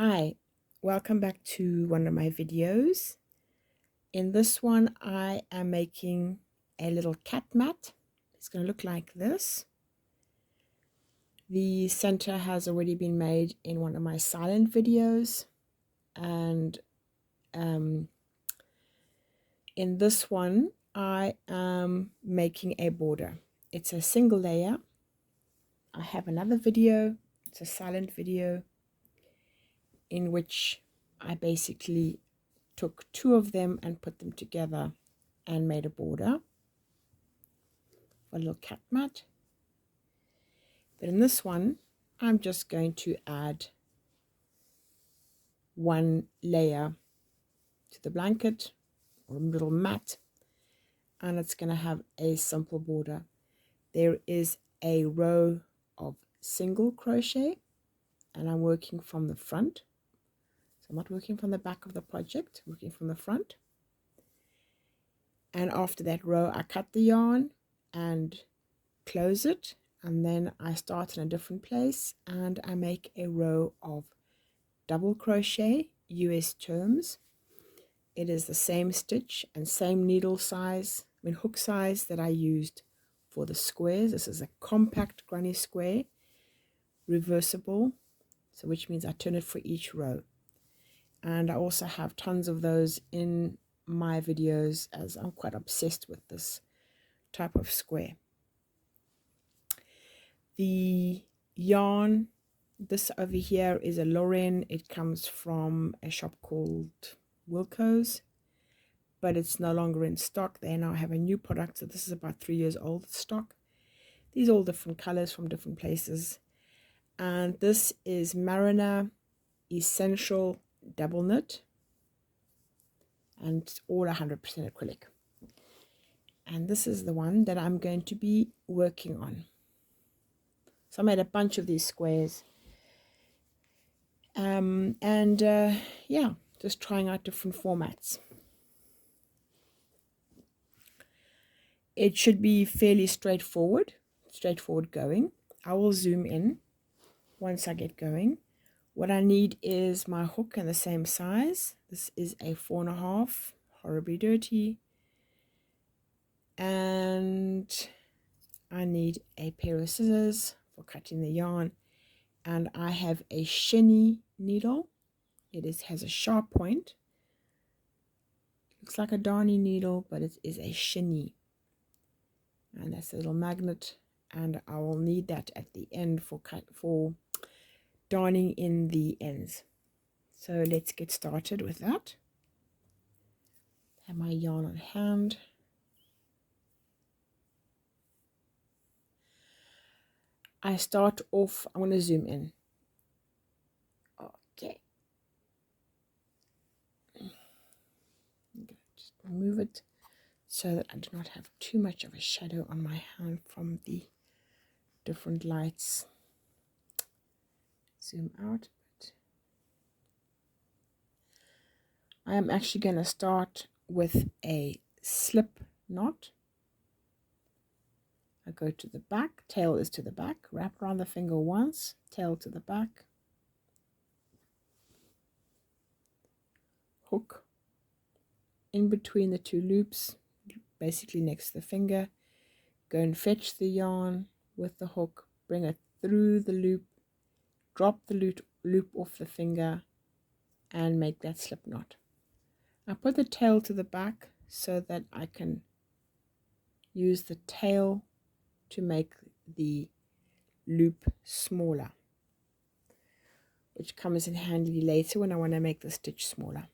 Hi, welcome back to one of my videos. In this one I am making a little cat mat. It's going to look like this. The center has already been made in one of my silent videos, and in this one I am making a border. It's a single layer. I have another video, it's a silent video, in which I basically took two of them and put them together and made a border for a little cat mat. But in this one I'm just going to add one layer to the blanket or a little mat, and it's going to have a simple border. There is a row of single crochet and I'm working from the front. So I'm not working from the back of the project, I'm working from the front. And after that row I cut the yarn and close it, and then I start in a different place and I make a row of double crochet US terms. It is the same stitch and same needle size, hook size that I used for the squares. This is a compact granny square, reversible, so which means I turn it for each row. And I also have tons of those in my videos, as I'm quite obsessed with this type of square. The yarn, this over here is a Lorraine. It comes from a shop called Wilko's, but it's no longer in stock. They now have a new product, so this is about 3 years old stock. These are all different colors from different places. And this is Marriner Essential Double Knit, and it's all 100% acrylic. And this is the one that I'm going to be working on. So I made a bunch of these squares. Yeah, just trying out different formats. It should be fairly straightforward going. I will zoom in once I get going. What I need is my hook in the same size. This is a 4.5, horribly dirty. And I need a pair of scissors for cutting the yarn. And I have a chenille needle. It has a sharp point. Looks like a darning needle, but it is a chenille. And that's a little magnet, and I will need that at the end for darning in the ends. So let's get started with that. Have my yarn on hand. I start off, I'm going to zoom in. Okay. Just move it so that I do not have too much of a shadow on my hand from the different lights. Zoom out a bit. I am actually going to start with a slip knot. I go to the back, tail is to the back, wrap around the finger once, tail to the back, hook in between the two loops, basically next to the finger, go and fetch the yarn with the hook, bring it through the loop, drop the loop off the finger, and make that slip knot. I put the tail to the back so that I can use the tail to make the loop smaller, which comes in handy later when I want to make the stitch smaller.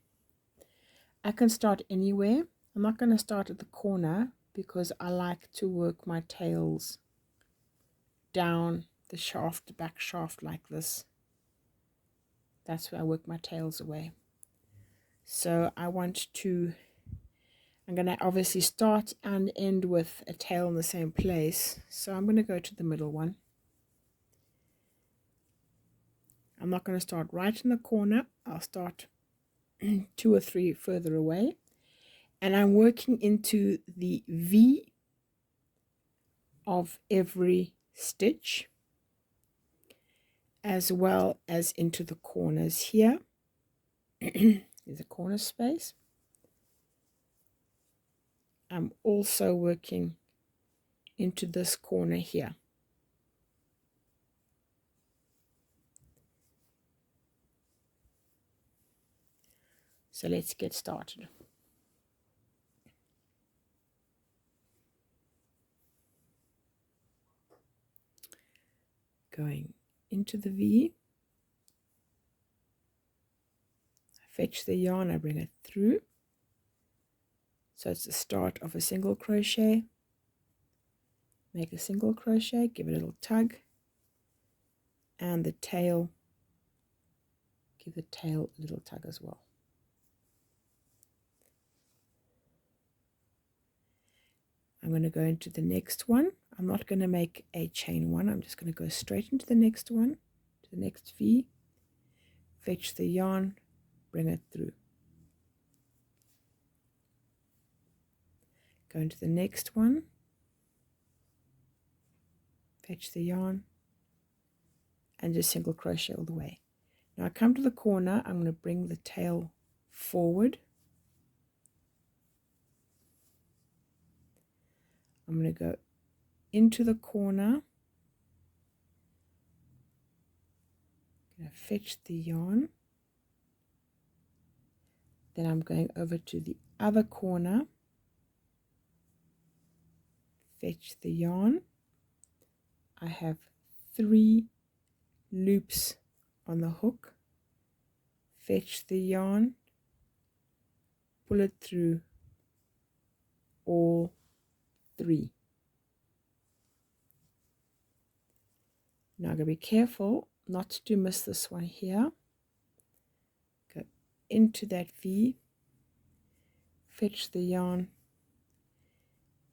I can start anywhere. I'm not going to start at the corner because I like to work my tails down the shaft, the back shaft like this. That's where I work my tails away. So I'm going to obviously start and end with a tail in the same place. So I'm going to go to the middle one. I'm not going to start right in the corner. I'll start 2 or 3 further away. And I'm working into the V of every stitch. as well as into the corners here. There's a corner space. I'm also working into this corner here. So let's get started. Going into the V, I fetch the yarn, I bring it through. So it's the start of a single crochet. Make a single crochet, give it a little tug, and the tail, give the tail a little tug as well. I'm going to go into the next one. I'm not going to make a chain one. I'm just going to go straight into the next one, to the next V, fetch the yarn, bring it through. Go into the next one, fetch the yarn, and just single crochet all the way. Now I come to the corner, I'm going to bring the tail forward. I'm going to go into the corner, I'm going to fetch the yarn, then I'm going over to the other corner, fetch the yarn. I have 3 loops on the hook, fetch the yarn, pull it through all 3. Now I'm going to be careful not to miss this one here. Go into that V, fetch the yarn,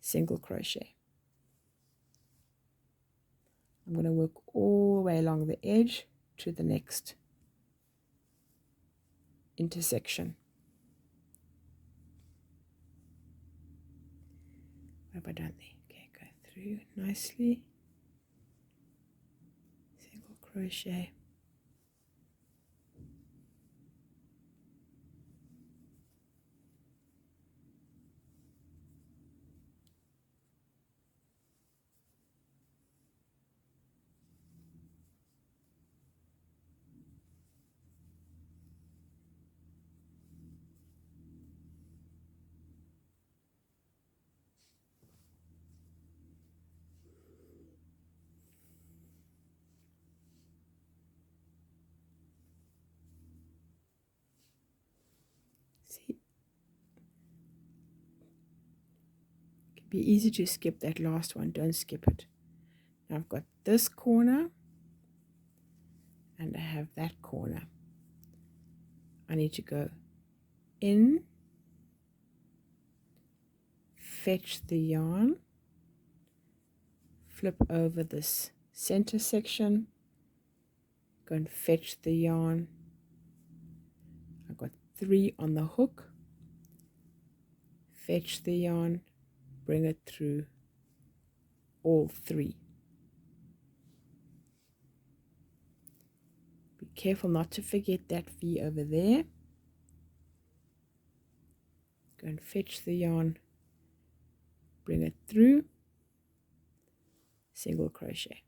single crochet. I'm going to work all the way along the edge to the next intersection. What have I done there? Okay, go through nicely, single crochet, see, it can be easy to skip that last one, don't skip it. Now I've got this corner and I have that corner. I need to go in, fetch the yarn, flip over this center section, go and fetch the yarn. I've got 3 on the hook, fetch the yarn, bring it through all 3. Be careful not to forget that V over there. Go and fetch the yarn, bring it through, single crochet.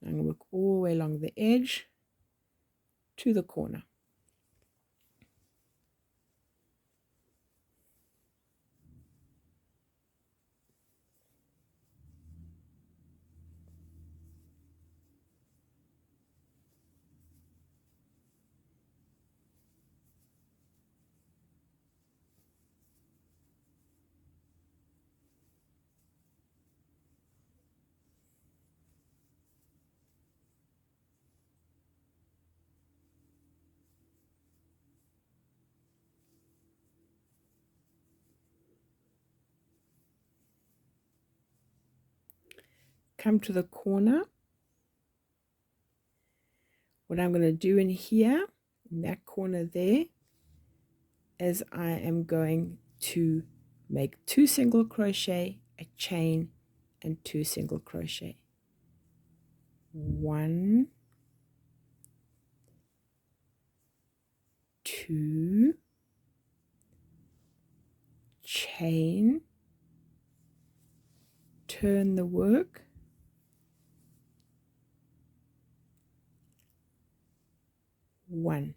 Now I'm going to work all the way along the edge to the corner. Come to the corner. What I'm going to do in here, in that corner there, is I am going to make 2 single crochet, a chain, and 2 single crochet. 1, 2, chain, turn the work, one.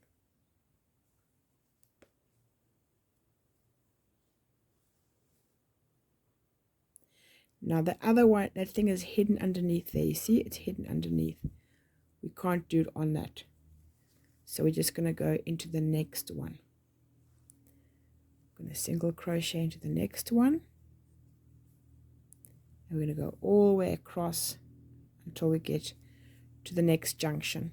Now the other one, that thing is hidden underneath there. You see, it's hidden underneath. We can't do it on that. So we're just going to go into the next one. I'm going to single crochet into the next one. And we're going to go all the way across until we get to the next junction.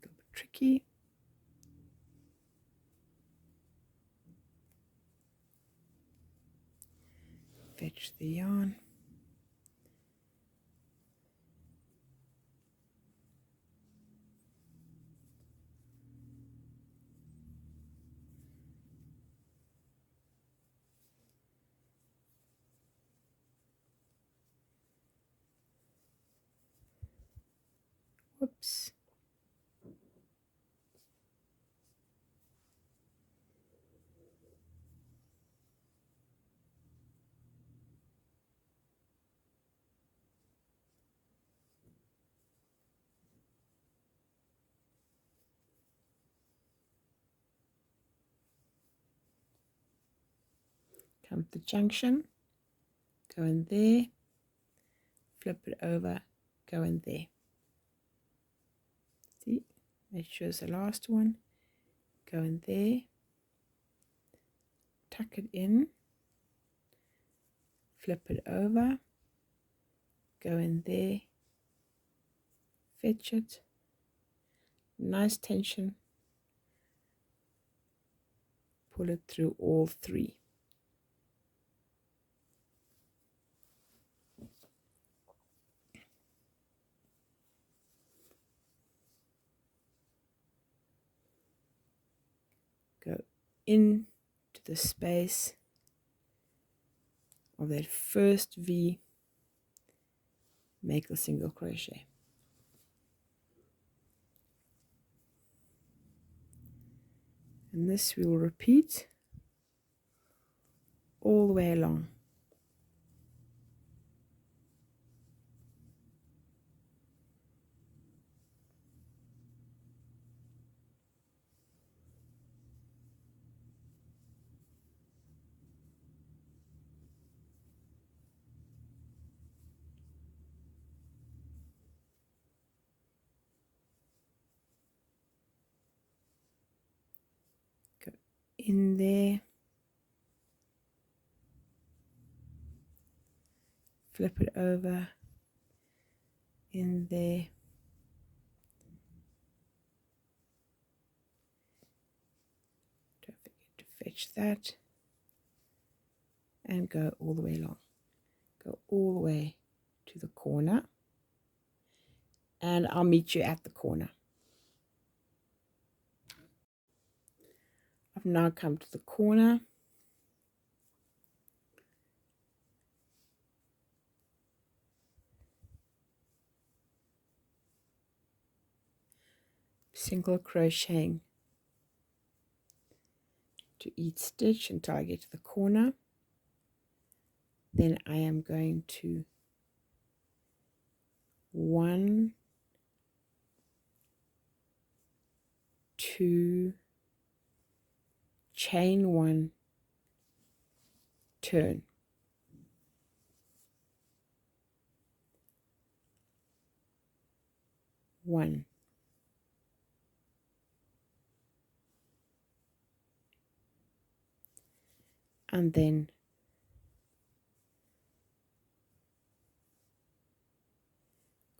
A little bit tricky. Fetch the yarn. Whoops. Come to the junction, go in there, flip it over, go in there. See, make sure it's the last one. Go in there, tuck it in, flip it over, go in there, fetch it, nice tension, pull it through all three. Go into the space of that first V, make a single crochet. And this we will repeat all the way along. Go in there, flip it over, in there, don't forget to fetch that, and go all the way along. Go all the way to the corner, and I'll meet you at the corner. I've now come to the corner. Single crocheting to each stitch until I get to the corner. Then I am going to 1, 2, chain 1, turn. One, and then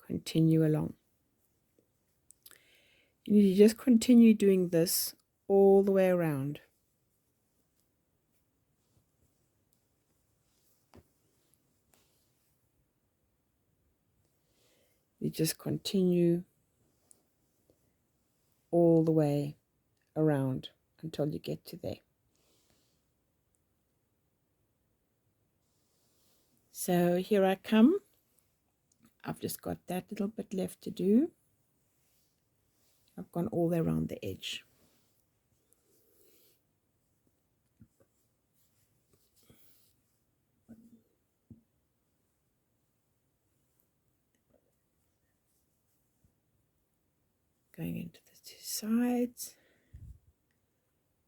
continue along. You need to just continue doing this all the way around. You just continue all the way around until you get to there. So here I come. I've just got that little bit left to do. I've gone all the way around the edge. Going into the two sides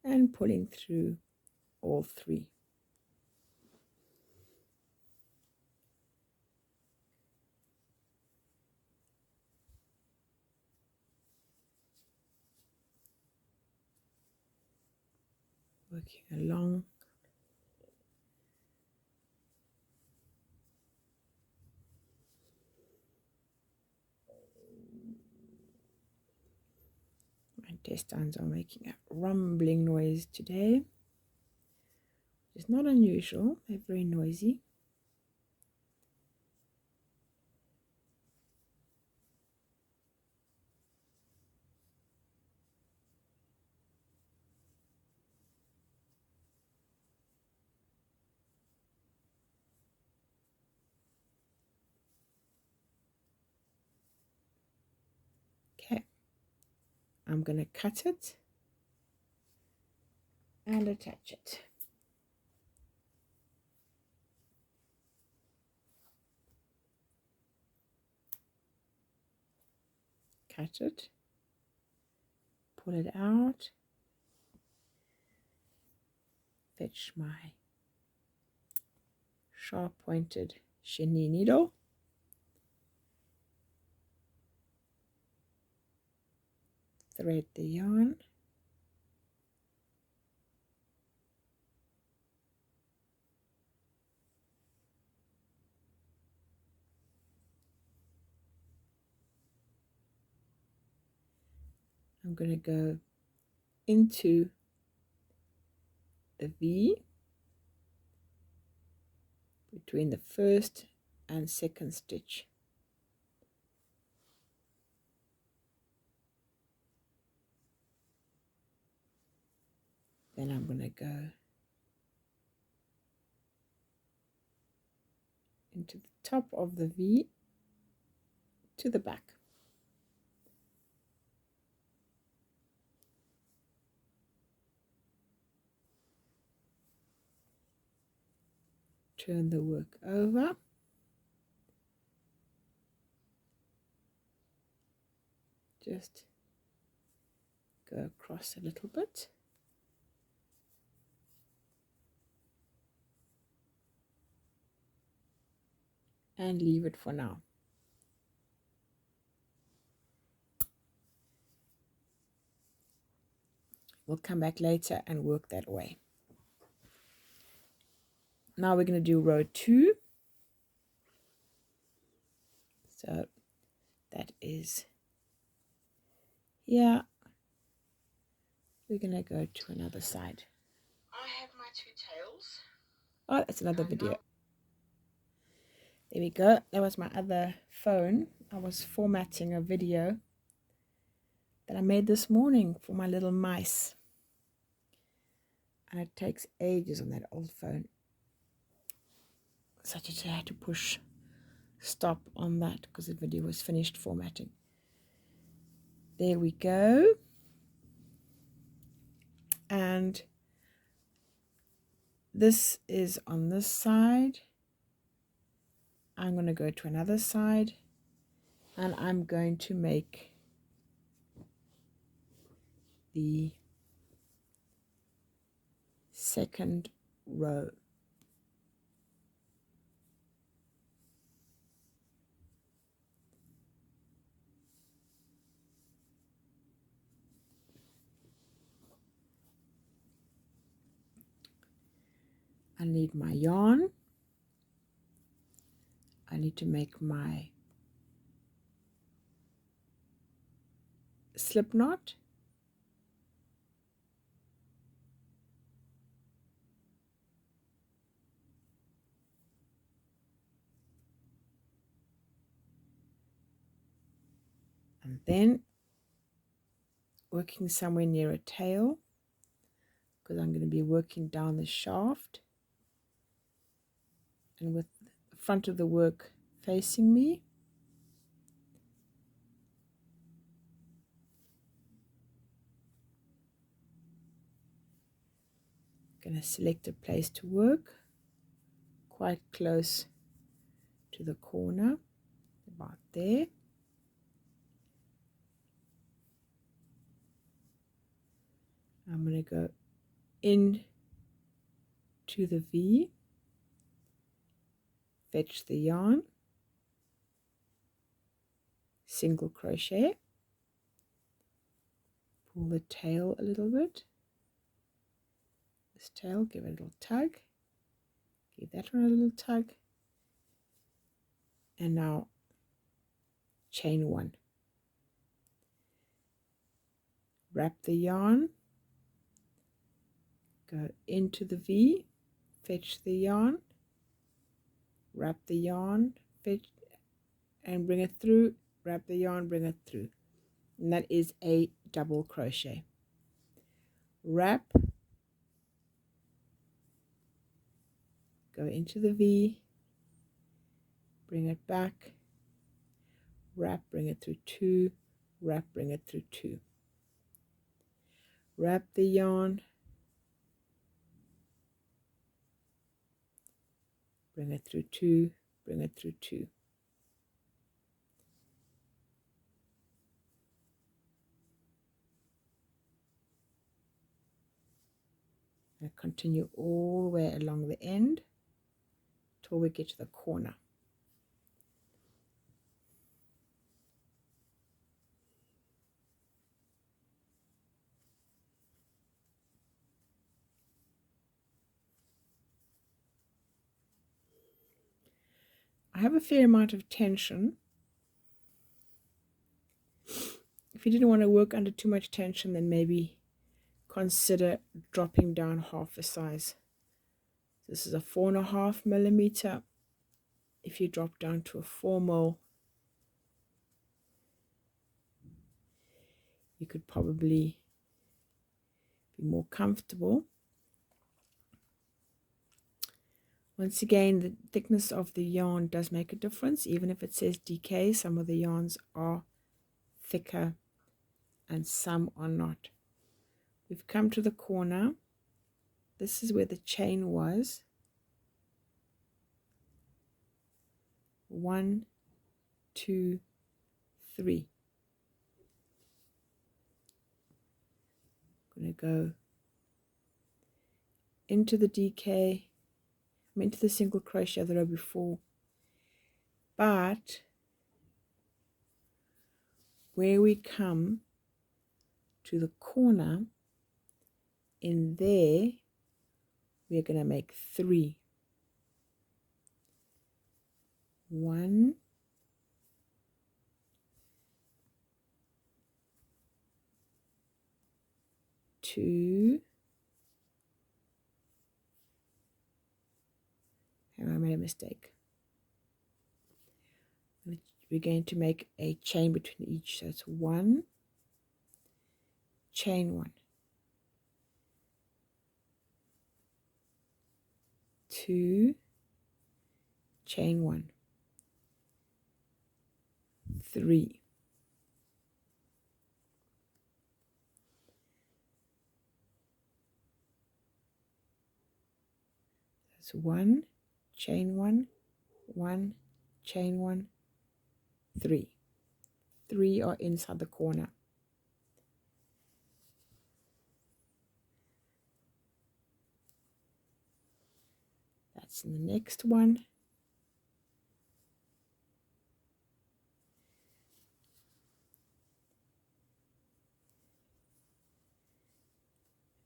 and pulling through all three. Working along. My intestines are making a rumbling noise today. It's not unusual, they're very noisy. Okay, I'm going to cut it and attach it. Cut it, pull it out, fetch my sharp pointed chenille needle, thread the yarn, I'm going to go into the V between the first and second stitch. Then I'm going to go into the top of the V to the back. Turn the work over. Just go across a little bit. And leave it for now. We'll come back later and work that way. Now we're going to do row 2. So that is here. We're going to go to another side. I have my two tails. Oh, that's another video. There we go. That was my other phone. I was formatting a video that I made this morning for my little mice. And it takes ages on that old phone. Such that I had to push stop on that because the video was finished formatting. There we go. And this is on this side. I'm going to go to another side and I'm going to make the second row. I need my yarn. I need to make my slip knot. And then working somewhere near a tail, because I'm going to be working down the shaft and with the front of the work facing me, going to select a place to work quite close to the corner, about there. I'm going to go in to the V, fetch the yarn, single crochet, pull the tail a little bit, this tail, give it a little tug, give that one a little tug, and now chain one. Wrap the yarn, go into the V, fetch the yarn, wrap the yarn, fetch and bring it through, wrap the yarn, bring it through, and that is a double crochet. Wrap, go into the V, bring it back, wrap, bring it through two, wrap, bring it through two, wrap the yarn, bring it through two, bring it through two. And continue all the way along the end till we get to the corner. I have a fair amount of tension. If you didn't want to work under too much tension, then maybe consider dropping down half a size. This is a 4.5 millimeter. If you drop down to a 4 mil, you could probably be more comfortable. Once again, the thickness of the yarn does make a difference. Even if it says DK, some of the yarns are thicker and some are not. We've come to the corner. This is where the chain was. 1, 2, 3. I'm going to go into the DK. I'm into the single crochet the row before, but where we come to the corner, in there we're going to make 3. 1, 2, and I made a mistake. We're going to make a chain between each, so it's 1, chain 1, 2, chain 1, 3, that's 1, chain 1, 1, chain 1, 3. 3 are inside the corner. That's in the next one.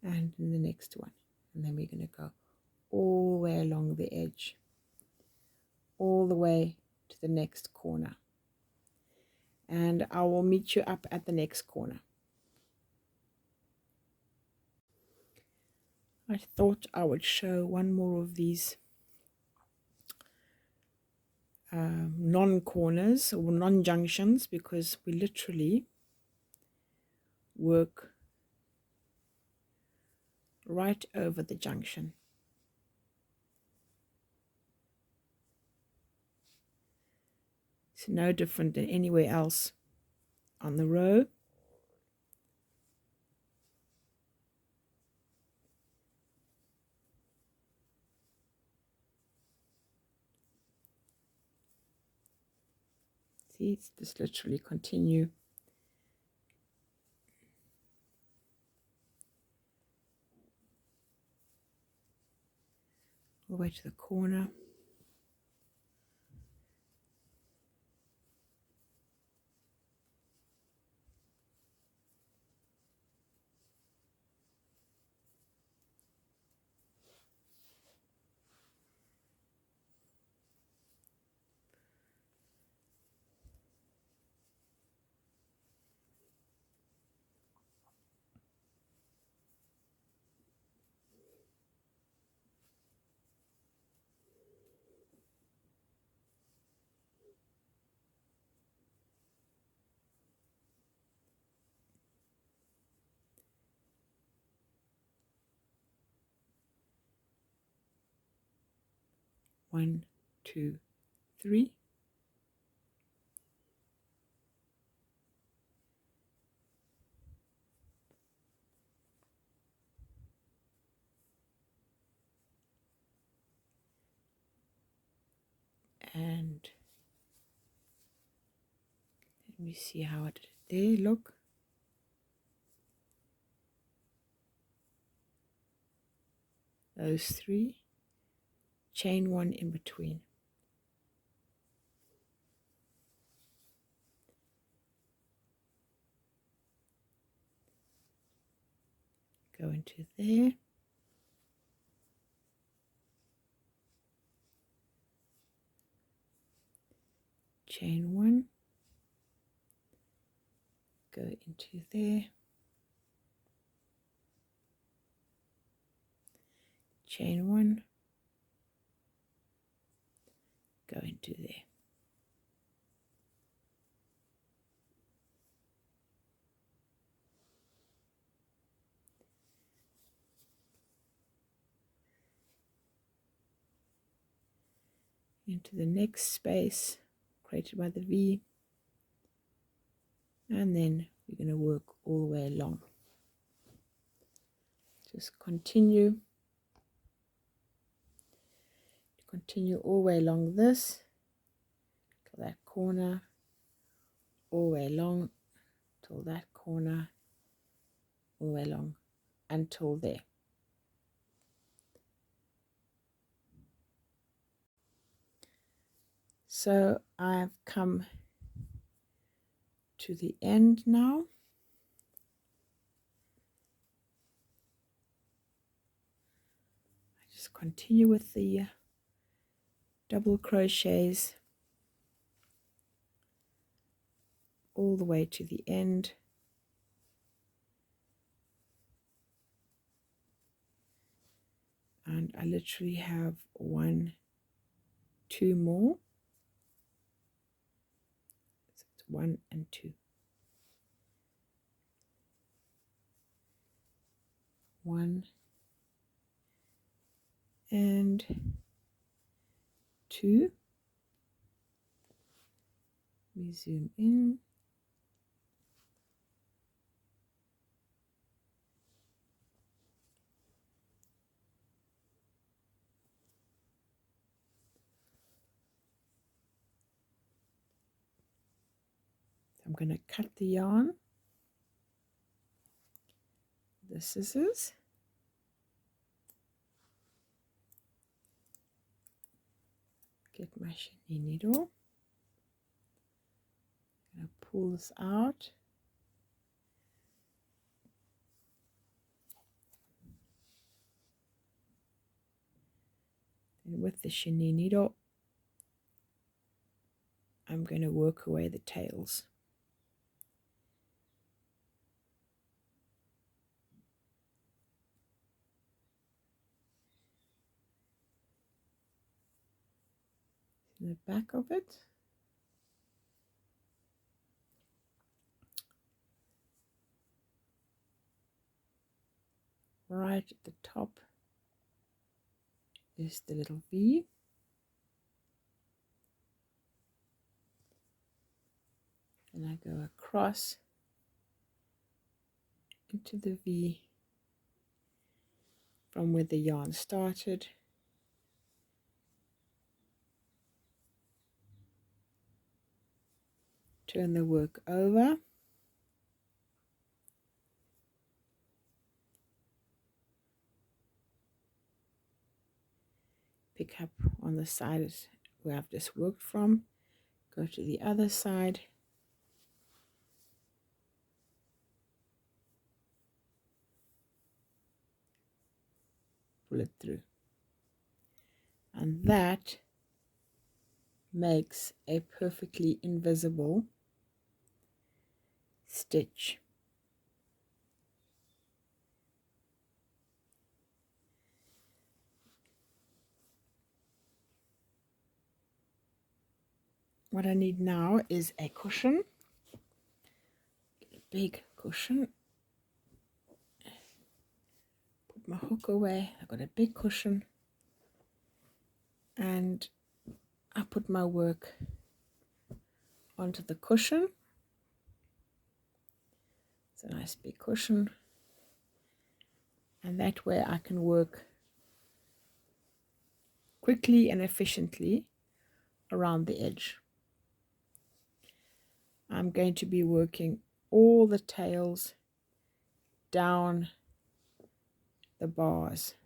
And in the next one. And then we're going to go all the way along the edge, all the way to the next corner. And I will meet you up at the next corner. I thought I would show one more of these non-corners or non-junctions, because we literally work right over the junction. It's no different than anywhere else on the row. See, it's just literally continue. All the way to the corner. One, two, three. And let me see how it did there. Look. Those three. Chain one in between. Go into there. Chain one. Go into there. Chain one. Go into there. Into the next space created by the V, and then we're going to work all the way along. Just continue all the way along this till that corner, all the way along till that corner, all the way along until there. So I've come to the end now. I just continue with the double crochets all the way to the end. And I literally have 1, 2 more. So it's 1 and 2. 1 and 2. We zoom in. I'm going to cut the yarn, the scissors, get my chenille needle, I'm going to pull this out, and with the chenille needle I'm going to work away the tails. In the back of it, right at the top is the little V, and I go across into the V from where the yarn started, Turn the work over. Pick up on the side where I've just worked from. Go to the other side. Pull it through. And that makes a perfectly invisible stitch. What I need now is a cushion, a big cushion. Put my hook away. I've got a big cushion, and I put my work onto the cushion. It's a nice big cushion, and that way I can work quickly and efficiently around the edge. I'm going to be working all the tails down the bars.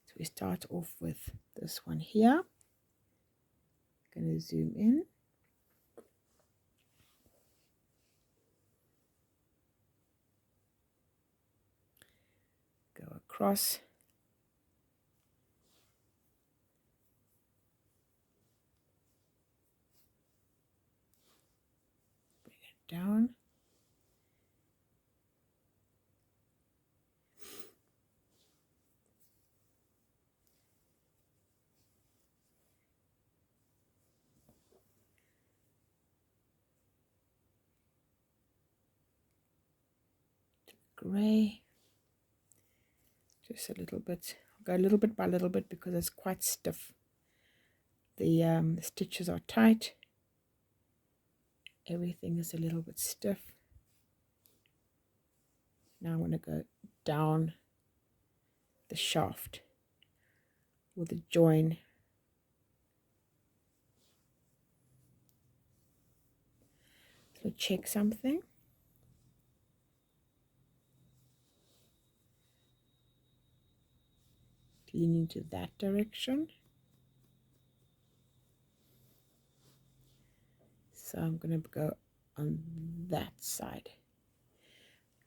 So we start off with this one here. I'm going to zoom in. Go across. Bring it down. Gray, just a little bit. I'll go a little bit by little bit because it's quite stiff. The stitches are tight. Everything is a little bit stiff. Now I'm going to go down the shaft with a join. So check something. Lean into that direction. So I'm going to go on that side.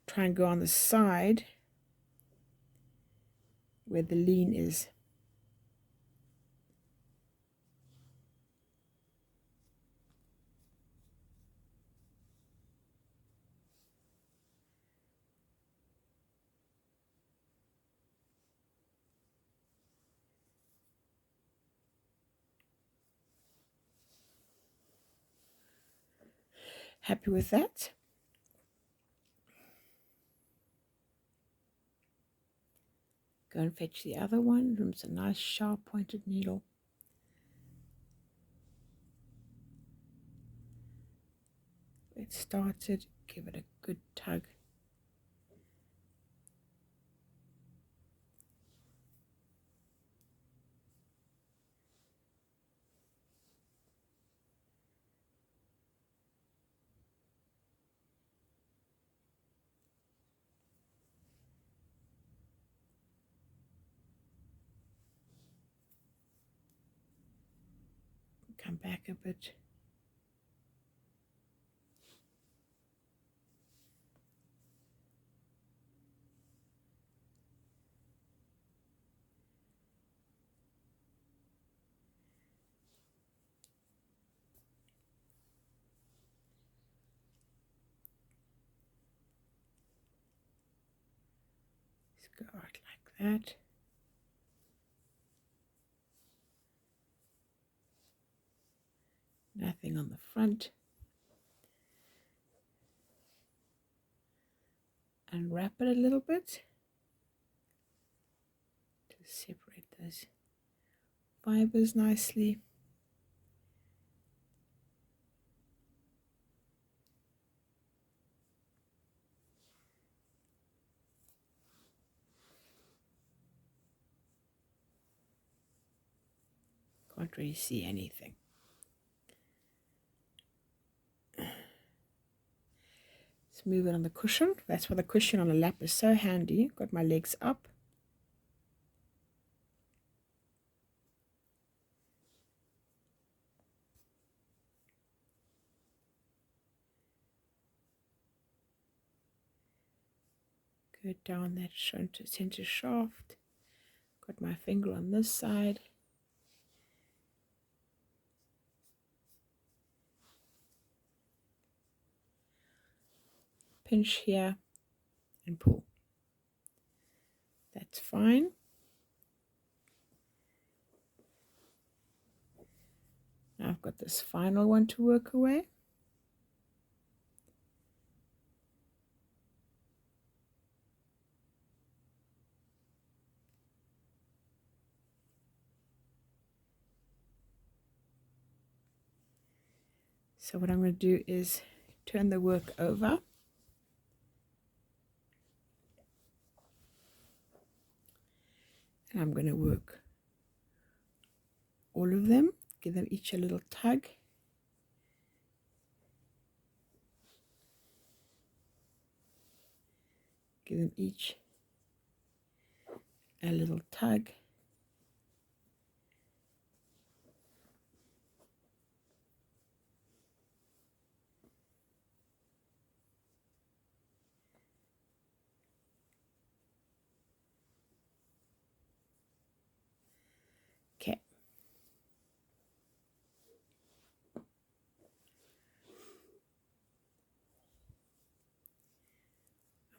Try and go on the side where the lean is. Happy with that? Go and fetch the other one. It's a nice sharp pointed needle. It started, give it a good tug. Come back a bit. Just go out like that. Nothing on the front. And wrap it a little bit to separate those fibers nicely. Can't really see anything. Let's move it on the cushion. That's why the cushion on the lap is so handy. Got my legs up. Go down that center shaft. Got my finger on this side. Pinch here and pull. That's fine. Now I've got this final one to work away. So what I'm going to do is turn the work over. And I'm going to work all of them, give them each a little tug. Give them each a little tug. Okay.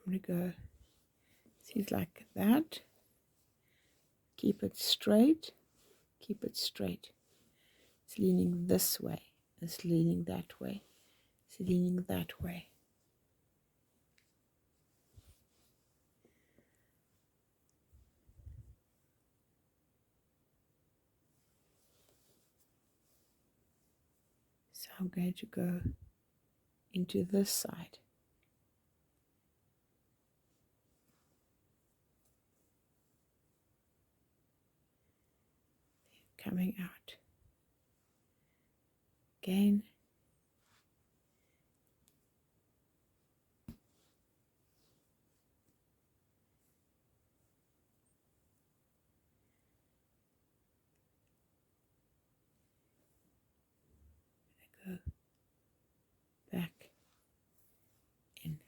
I'm going to go, see, like that. Keep it straight. Keep it straight. It's leaning this way. It's leaning that way. It's leaning that way. So I'm going to go into this side. Coming out. Again. Go back in.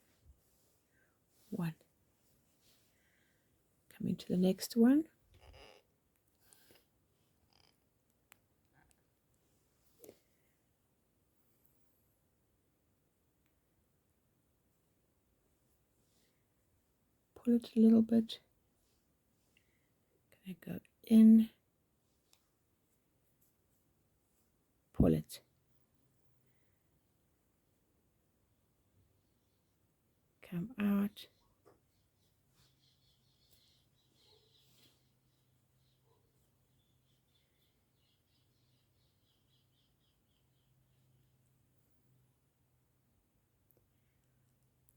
One. Coming to the next one. Pull it a little bit. Gonna go in. Pull it. Come out.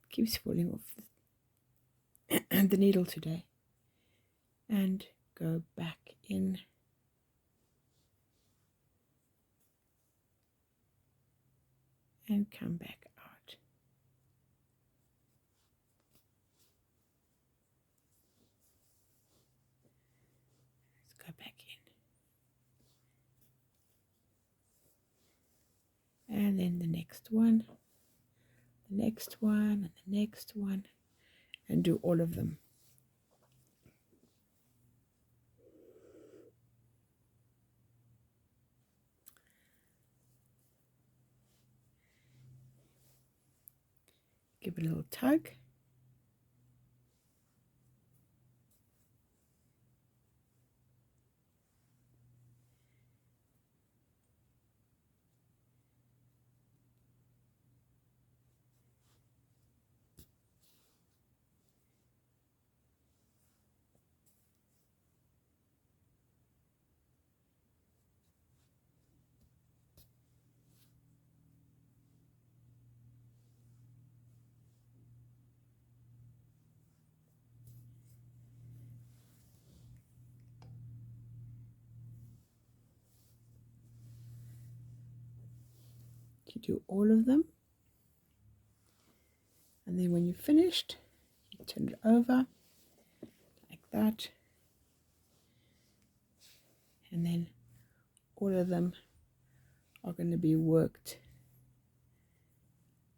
Keeps falling off the needle today. And go back in. And come back out. Let's go back in. And then the next one, the next one, and the next one, and do all of them. Give it a little tug. you do all of them, and then when you're finished, you turn it over like that, and then all of them are going to be worked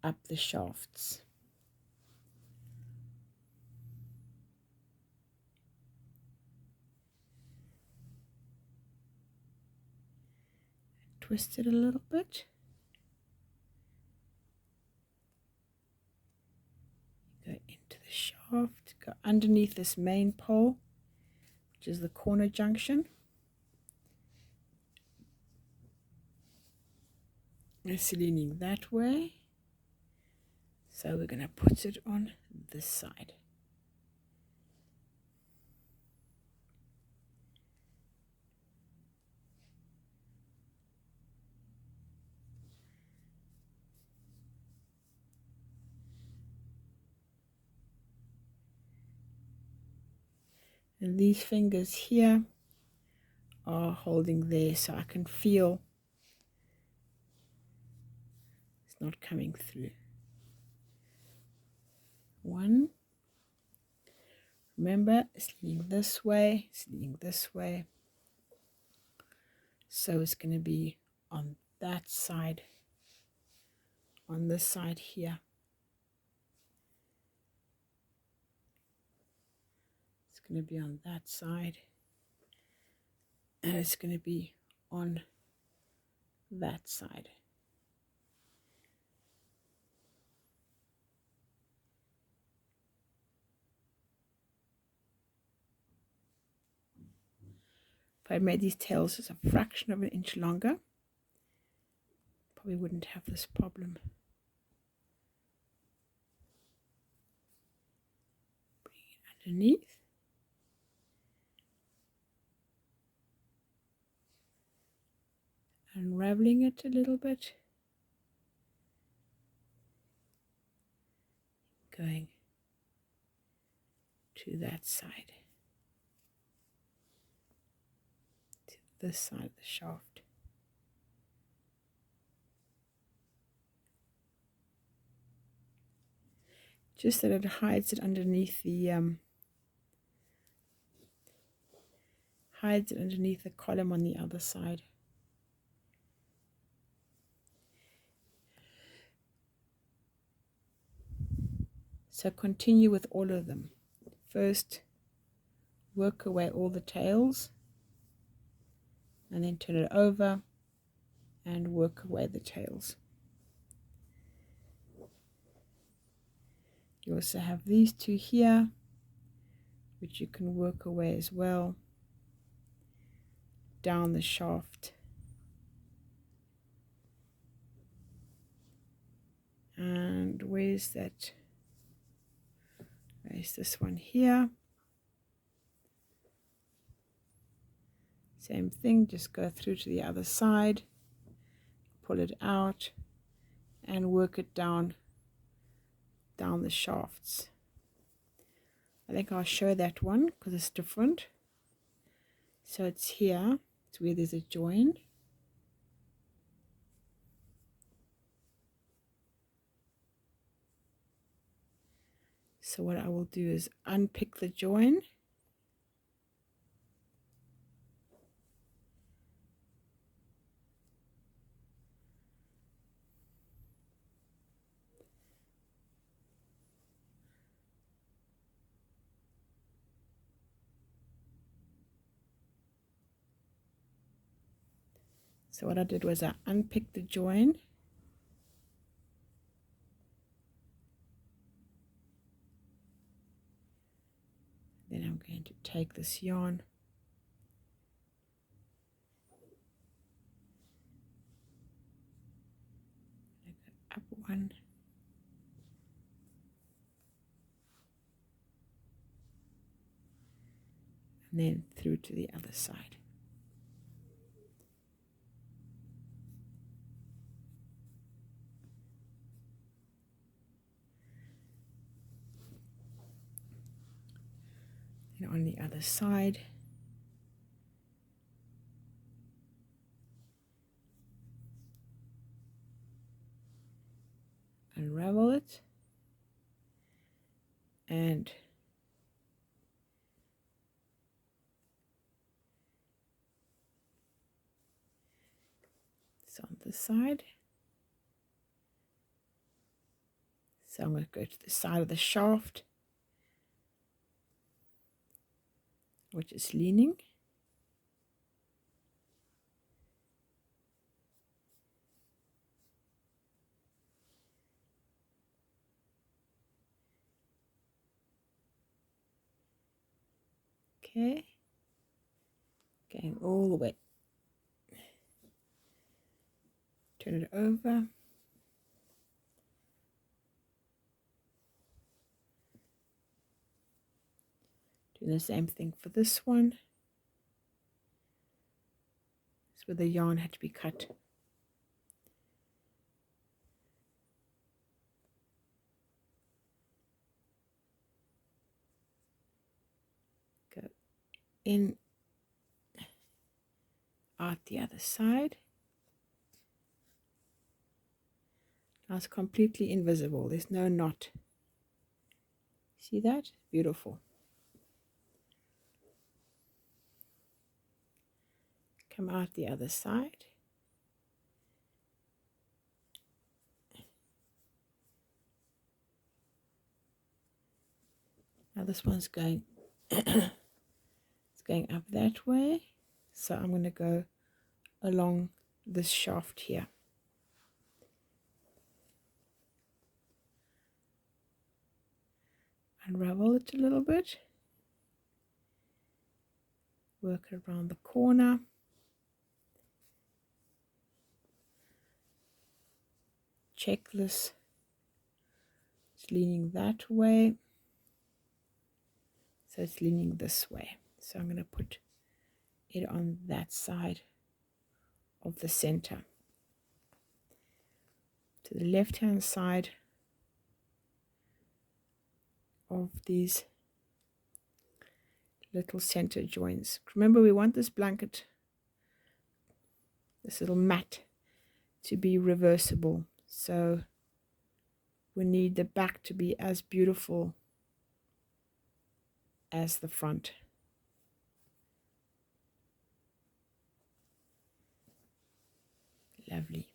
up the shafts. Twist it a little bit. Go into the shaft, go underneath this main pole, which is the corner junction. It's leaning that way, so we're going to put it on this side. And these fingers here are holding there, so I can feel it's not coming through. One. Remember, it's leaning this way, it's leaning this way. So it's going to be on that side, on this side here. It's going to be on that side, and it's going to be on that side. If I made these tails just a fraction of an inch longer, probably wouldn't have this problem. Bring it underneath. Unraveling it a little bit. Going to that side. To this side of the shaft. Just that it hides it underneath the column on the other side. So continue with all of them. First, work away all the tails, and then turn it over and work away the tails. You also have these two here, which you can work away as well, down the shaft. And where's that? There's this one here. Same thing, just go through to the other side, pull it out, and work it down the shafts. I think I'll show that one because it's different. So it's here, it's where there's a join. So what I will do is unpick the join. So what I did was I unpicked the join. Then I'm going to take this yarn, up one, and then through to the other side. And on the other side, it, and it's on this side. So I'm going to go to the side of the shaft, which is leaning. Okay, going all the way. Turn it over. Do the same thing for this one. That's where the yarn had to be cut. Go in, out the other side. Now it's completely invisible. There's no knot. See that? Beautiful. Come out the other side. Now this one's going it's going up that way, so I'm going to go along this shaft here. Unravel it a little bit, work it around the corner. Check this, it's leaning that way, so it's leaning this way. So I'm going to put it on that side of the center. To the left hand side of these little center joints. Remember, we want this blanket, this little mat, to be reversible, so we need the back to be as beautiful as the front. Lovely.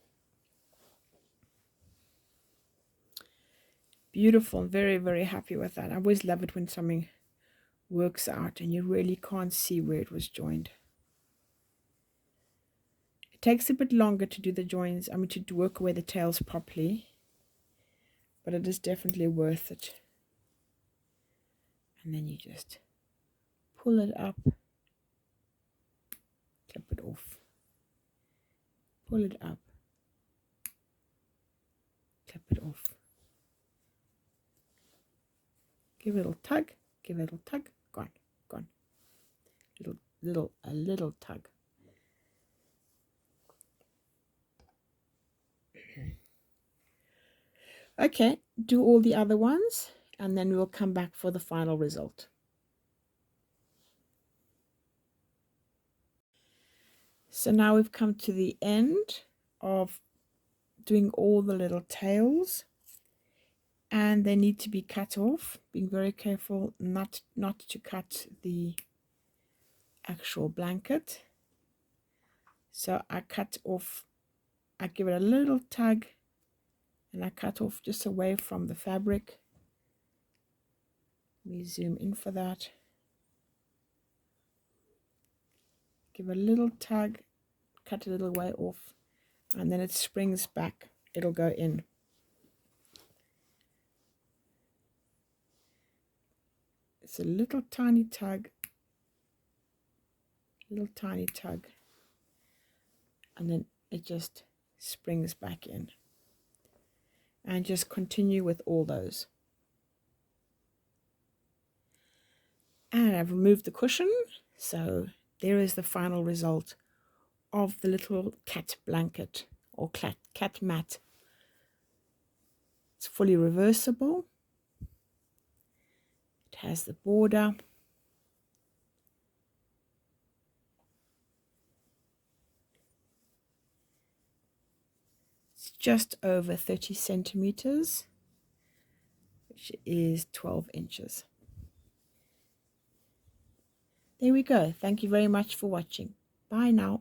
Beautiful. Very, very happy with that. I always love it when something works out and you really can't see where it was joined. It takes a bit longer to do the joins, to work away the tails properly, but it is definitely worth it. And then you just pull it up, clip it off, pull it up, clip it off. Give it a little tug, give it a little tug, gone, gone. A little tug. Okay, do all the other ones and then we'll come back for the final result. So now we've come to the end of doing all the little tails, and they need to be cut off, being very careful not to cut the actual blanket. So I cut off, I give it a little tug and I cut off just away from the fabric. Let me zoom in for that. Give a little tug, cut a little way off, and then it springs back. It'll go in. It's a little tiny tug, little tiny tug, and then it just springs back in. And just continue with all those. And I've removed the cushion, so there is the final result of the little cat blanket or cat mat. It's fully reversible. It has the border. It's just over 30 centimeters. which is 12 inches. There we go. Thank you very much for watching. Bye now.